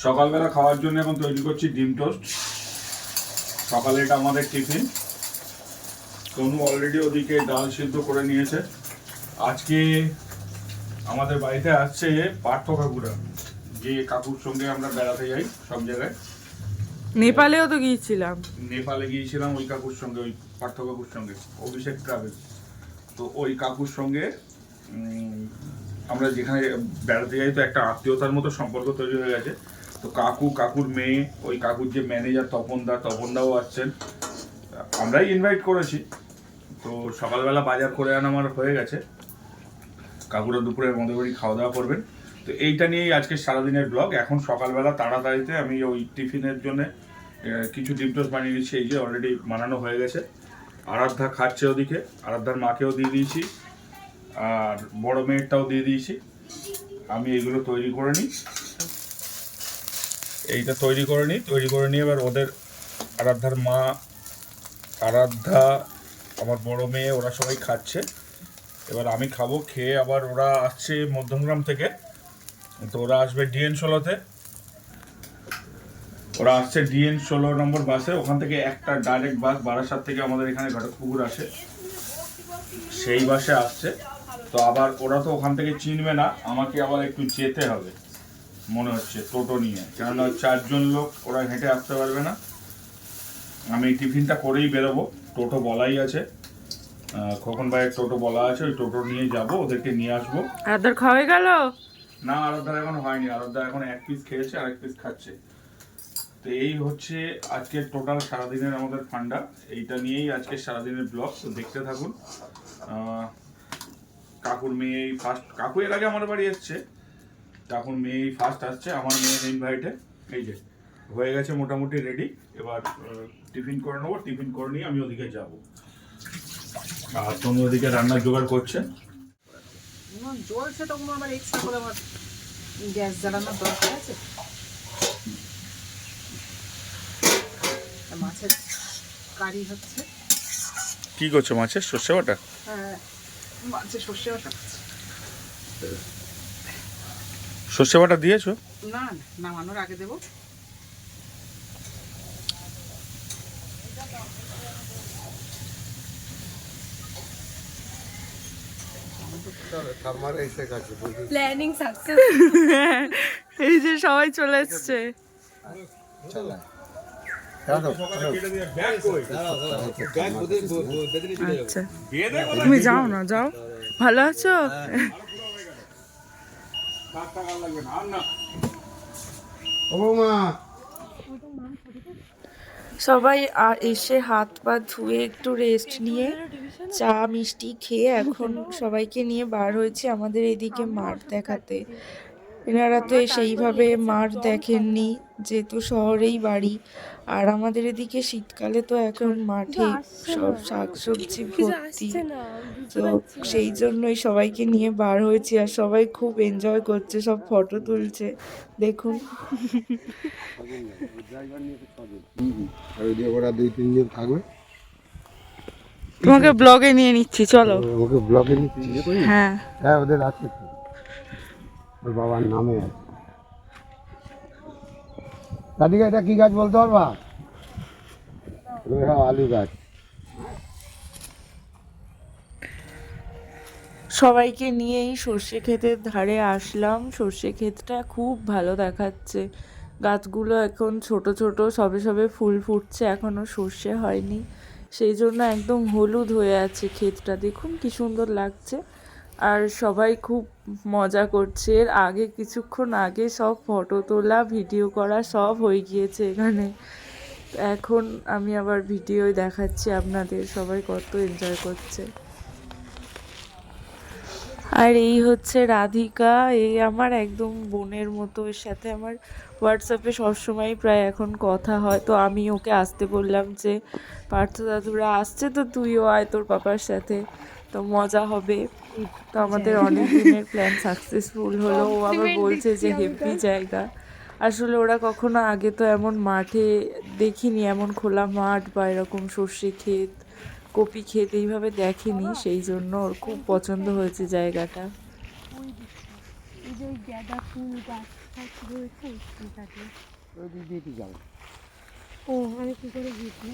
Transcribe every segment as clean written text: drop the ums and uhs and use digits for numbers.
সকালবেলা খাওয়ার জন্য এখন তৈরি করছি ডিম টোস্ট। সকালে এটা আমাদের টিফিন। তনু অলরেডি ওদিকে ডাল সিদ্ধ করে নিয়েছে। আজকে আমাদের বাড়িতে আসছে পার্থ কাকুরা, যে কাকুর সঙ্গে আমরা বেড়াতে যাই সব জায়গায়। নেপালেও তো গিয়েছিলাম। নেপালে গিয়েছিলাম ওই কাকুর সঙ্গে, ওই পার্থ কাকুর সঙ্গে, অভিষেক ট্রাভেল। তো ওই কাকুর সঙ্গে আমরা যেখানে বেড়াতে যাই তো একটা আত্মীয়তার মতো সম্পর্ক তৈরি হয়ে গেছে। তো কাকু, কাকুর মেয়ে, ওই কাকুর যে ম্যানেজার তপনদাও আসছেন। আমরাই ইনভাইট করেছি। তো সকালবেলা বাজার করে আনা আমার হয়ে গেছে। কাকুরা দুপুরে আমাদের বাড়ি খাওয়া দাওয়া করবেন। তো এইটা নিয়েই আজকে সারাদিনের ব্লগ। এখন সকালবেলা তাড়াতাড়িতে আমি ওই টিফিনের জন্য কিছু ডিম টোস্ট বানিয়ে দিচ্ছি। এই যে অলরেডি বানানো হয়ে গেছে। আরাধ্যা খাচ্ছে ওদিকে, আরাধ্যার মাকেও দিয়ে দিয়েছি, আর বড় মেয়েরটাও দিয়ে দিয়েছি। আমি এগুলো তৈরি করে নিই, এইটা তৈরি করে নিয়ে এবার ওদের, আরাধ্যার মা, আরাধ্যা, আমার বড় মেয়ে, ওরা সবাই খাচ্ছে। এবার আমি খাবো, খেয়ে আবার ওরা আসছে মধ্যমগ্রাম থেকে। তো ওরা আসবে ডিএন 16-তে। ওরা আসছে ডিএন 16 নম্বর বাসে। ওখান থেকে একটা ডাইরেক্ট বাস বারাসাত থেকে আমাদের এখানে ঘটকপুকুর আসে, সেই বাসে আসছে। তো আবার ওরা তো ওখান থেকে চিনবে না, আমাকে আবার একটু যেতে হবে মনে হচ্ছে টোটো নিয়ে, কেননা 4 জন লোক, ওরা হেঁটে আসতে পারবে না। আমি টিফিনটা করেই বেরোবো, টোটো বলাই আছে, খোকন ভাইয়ের টোটো বলা আছে, ওই টোটো নিয়ে যাব, ওদেরকে নিয়ে আসবো। আদার খাওয়া গেল না, আরাধ্যার এখন হয়নি, আরাধ্যা এখন 1 পিস খেয়েছে, আর 1 পিস খাচ্ছে। তো এই হচ্ছে আজকের টোটাল সারাদিনের আমাদের ফান্ডা। এইটা নিয়েই আজকে সারাদিনের ব্লগ, তো দেখতে থাকুন। কাকুর মেয়ে ফার্স্ট, কাকু এর আগে আমার বাড়ি এসছে, কাকুর মেয়ে ফার্স্ট আসছে, আমার মেয়ের ইনভাইটে। এই যে হয়ে গেছে মোটামুটি রেডি। এবার টিফিন করে নেবো, টিফিন করে নিয়ে আমি ওদিকে যাব। আর তুমি ওদিকে রান্নার জোগাড় করছে। জল সেটা আমার এক্সট্রা করে আমার গ্যাস জ্বালানোর দরকার আছে। মাছের কারি হচ্ছে। কি করছো? মাছের সর্ষে বাটা? হ্যাঁ, মাছের সর্ষে বাটা। সর্ষে বাটা দিয়েছো? না, নামানোর আগে দেবো। Planning success. এই যে সবাই চলে এসছে। আচ্ছা, তুমি যাও না, যাও। ভালো আছো? সবাই এসে হাত পা ধুয়ে একটু রেস্ট নিয়ে চা মিষ্টি খেয়ে এখন সবাইকে নিয়ে বার হয়েছে আমাদের এদিকে মাঠ দেখাতে। এনারা তো সেইভাবে মাঠ দেখেননি, যেহেতু শহরেই বাড়ি। আর আমাদের এদিকে শীতকালে তো এখন মাঠে সব শাকসবজি ভর্তি। তো সেই জন্যই সবাইকে নিয়ে বার হয়েছি, আর সবাই খুব এনজয় করছে, সব ফটো তুলছে, দেখুন। ওরা 2-3 জন থাকবে। তোমাকে ব্লগে নিয়ে নিচ্ছি, চলো। ওকে ব্লগে নিচ্ছি। হ্যাঁ হ্যাঁ, ওদের আছে তো, ওর বাবার নামে আছে। দাদিকে এটা কি গাছ বলতে পারবা? আলু গাছ। সবাইকে নিয়েই সর্ষে ক্ষেতের ধারে আসলাম। সর্ষে ক্ষেতটা খুব ভালো দেখাচ্ছে। গাছগুলো এখন ছোট ছোট, সবে সবে ফুল ফুটছে, এখনো সর্ষে হয়নি, সেই জন্য একদম হলুদ হয়ে আছে ক্ষেতটা। দেখুন কি সুন্দর লাগছে। আর সবাই খুব মজা করছে। এর আগে কিছুক্ষণ আগে সব ফটো তোলা, ভিডিও করা সব হয়ে গিয়েছে এখানে। এখন আমি আবার ভিডিও দেখাচ্ছি আপনাদের, সবাই কত এনজয় করছে। আর এই হচ্ছে রাধিকা, এই আমার একদম বোনের মতো। এর সাথে আমার হোয়াটসঅ্যাপে সবসময় প্রায় এখন কথা হয়। তো আমি ওকে আসতে বললাম যে পার্থ দাদুরা আসছে, তো তুইও আয় তোর পাপার সাথে, তো মজা হবে। তো আমাদের অনেক দিনের প্ল্যান সাকসেসফুল হলো। ও আবার বলছে যে হেভি জায়গা। আসলে ওরা কখনো আগে তো এমন মাঠে দেখিনি, এমন খোলা মাঠ বা এরকম সর্ষে ক্ষেত, কপি ক্ষেত এইভাবে দেখেনি, সেই জন্য ওর খুব পছন্দ হয়েছে জায়গাটা। ওই দিক দিয়ে তুই যাবো। ও আমি কি করে বুঝবো?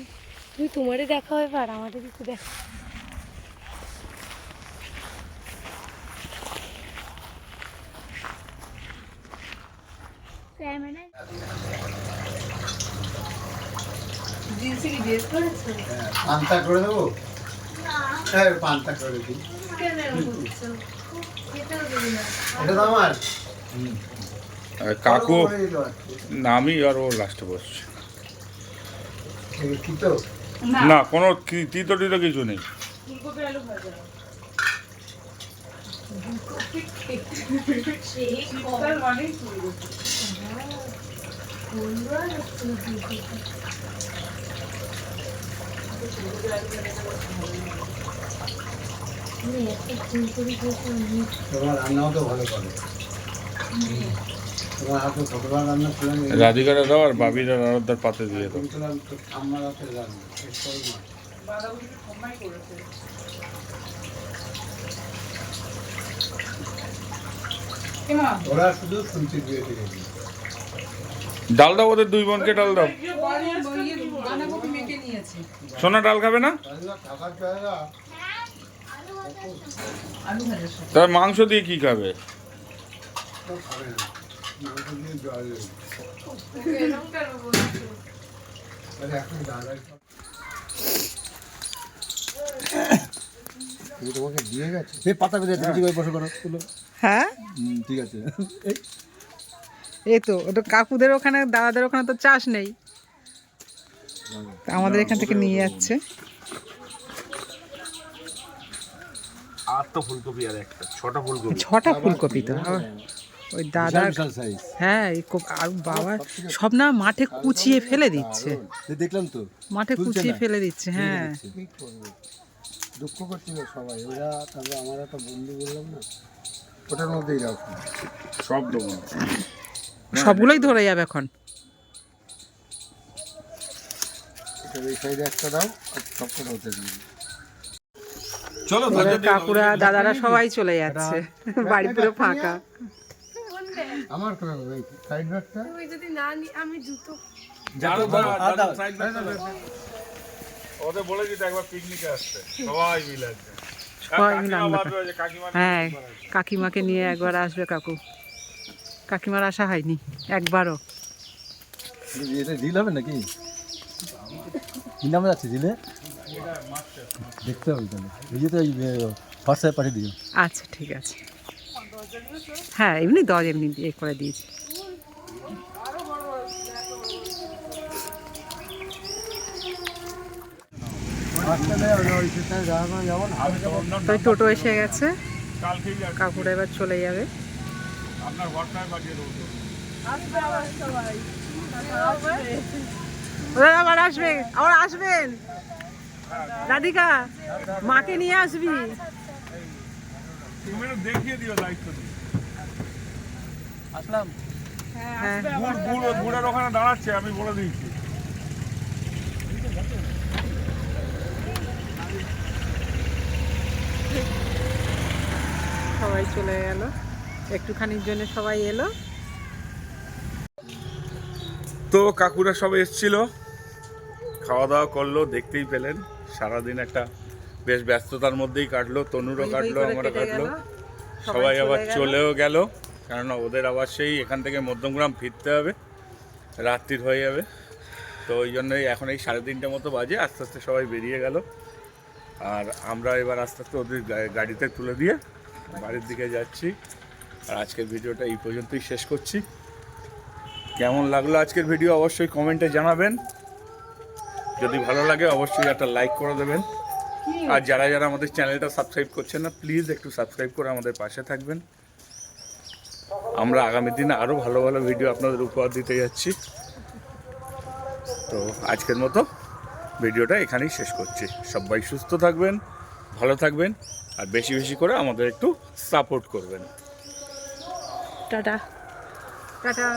তুই তোমারই দেখা হয় আর আমাদের একটু দেখা। পান্তা করে দেবো, হ্যাঁ পান্তা করে দিই। এটা তো আমার আর কাকু হয়ে গেল আজকে। আমি আর ও লাস্টে বসছি। এই কি তো না কোনো তিতো টিতো কিছু নেই। ফুলকপি আলু ভাজা শীতকাল মানেই ফুলকপি। তোমার রান্নাও তো ভালো করে। তোমার হাতে ছোটবার রান্না ছিলাম, রাধিকারা দাও আর বাবিরা রান্নার পাতে দিয়ে দাও। আমার হাতে রান্না শেষ করে না। বাঁধাকপি ঠাম্মাই করেছে। ওরা শুধু শুনতে দিয়েছে গেছে। ডাল দাও ওদের দুই বোনকে ডাল দাও। বাঁধাকপি মেখে নিয়েছে। সোনা ডাল খাবে না? থাকার জায়গা আলু ভাজার সাথে তার মাংস দিয়ে কি খাবে? তো খাবে না, মাংস দিয়ে জল দেবে। তাহলে এখন দাদার তোমাকে দিয়ে গেছে সে পাতা বেঁধে তুমি ওই বসে করো তুলো। হ্যাঁ ঠিক আছে। এই তো ওটা কাকুদের ওখানে দাদাদের ওখানে তো চাষ নেই, তা আমাদের এখান থেকে নিয়ে যাচ্ছে। আর তো ফুলকপি আর একটা ছটা ফুলকপি। 6টা ফুলকপি তো ওই দাদা। সাইজ হ্যাঁ আর বাবা সব না মাঠে কুচিয়ে ফেলে দিচ্ছে, দেখলাম তো মাঠে কুচিয়ে ফেলে দিচ্ছে। হ্যাঁ কি করবে, দুঃখ করছিল সবাই ওরা। তারপরে আমার একটা বন্ধু বললাম না, ওটার মধ্যেই রাখো সব দেবো। সবগুলোই ধরে যাবে এখন। এই সাইডে একটা দাও আর সবটা ওতে দিই। চলো ওরা কাকুরা দাদারা সবাই চলে যাচ্ছে, বাড়ি পুরো ফাঁকা। আমার করে ওই সাইড ব্যাগটা তুমি যদি না আমি জুতো ওদের বলেছি তো একবার পিকনিকে আসতে সবাই মিলে আসবে। সবাই মিলে আনন্দ বাদ রয়েছে, কাকিমা হ্যাঁ কাকিমাকে নিয়ে একবার আসবে কাকু। কাকিমার আসা হয়নি একবারও। এটা ডিল হবে নাকি? কি নামে যাচ্ছে দিলে দেখতে হবে তাহলে। এই যে তো এই হোয়াটসঅ্যাপে পাঠিয়ে দিও। আচ্ছা ঠিক আছে। হ্যাঁ এমনি 10 এমনি দিয়ে করে দিয়েছি। তো টোটো এসে গেছে, কালকেই যাবে। কাকুরা এবার চলে যাবে। আপনার হোয়াটসঅ্যাপে পাঠিয়ে দেবো তো। ওরা আবার আসবে, আবার আসবেন। রাধিকা মাকে নিয়ে আসবি। তুমি একটু দেখিয়ে দিও দায়িত্ব দিয়ে। আসলাম। হ্যাঁ বুড়ার ওখানে দাঁড়াচ্ছে, আমি বলে দিয়েছি। সবাই চলে গেল, একটুখানির জন্য সবাই এলো। তো কাকুরা সব এসছিল, খাওয়া দাওয়া করলো, দেখতেই পেলেন সারাদিন একটা বেশ ব্যস্ততার মধ্যেই কাটলো। তনুরও কাটলো, আমারও কাটলো। সবাই আবার চলেও গেল, কেননা ওদের আবার সেই এখান থেকে মধ্যমগ্রাম ফিরতে হবে, রাত্রির হয়ে যাবে। তো ওই জন্যই এখন এই 3:30 মতো বাজে, আস্তে আস্তে সবাই বেরিয়ে গেল। আর আমরা এবার আস্তে আস্তে ওদের গাড়িতে তুলে দিয়ে বাড়ির দিকে যাচ্ছি। আর আজকের ভিডিওটা এই পর্যন্তই শেষ করছি। কেমন লাগলো আজকের ভিডিও অবশ্যই কমেন্টে জানাবেন। যদি ভালো লাগে অবশ্যই একটা লাইক করে দেবেন। আর যারা যারা আমাদের চ্যানেলটা সাবস্ক্রাইব করছেন না, প্লিজ একটু সাবস্ক্রাইব করে আমাদের পাশে থাকবেন। আমরা আগামী দিনে আরও ভালো ভালো ভিডিও আপনাদের উপহার দিতে যাচ্ছি। তো আজকের মতো ভিডিওটা এখানেই শেষ করছি। সবাই সুস্থ থাকবেন, ভালো থাকবেন, আর বেশি বেশি করে আমাদের একটু সাপোর্ট করবেন। Tata tata.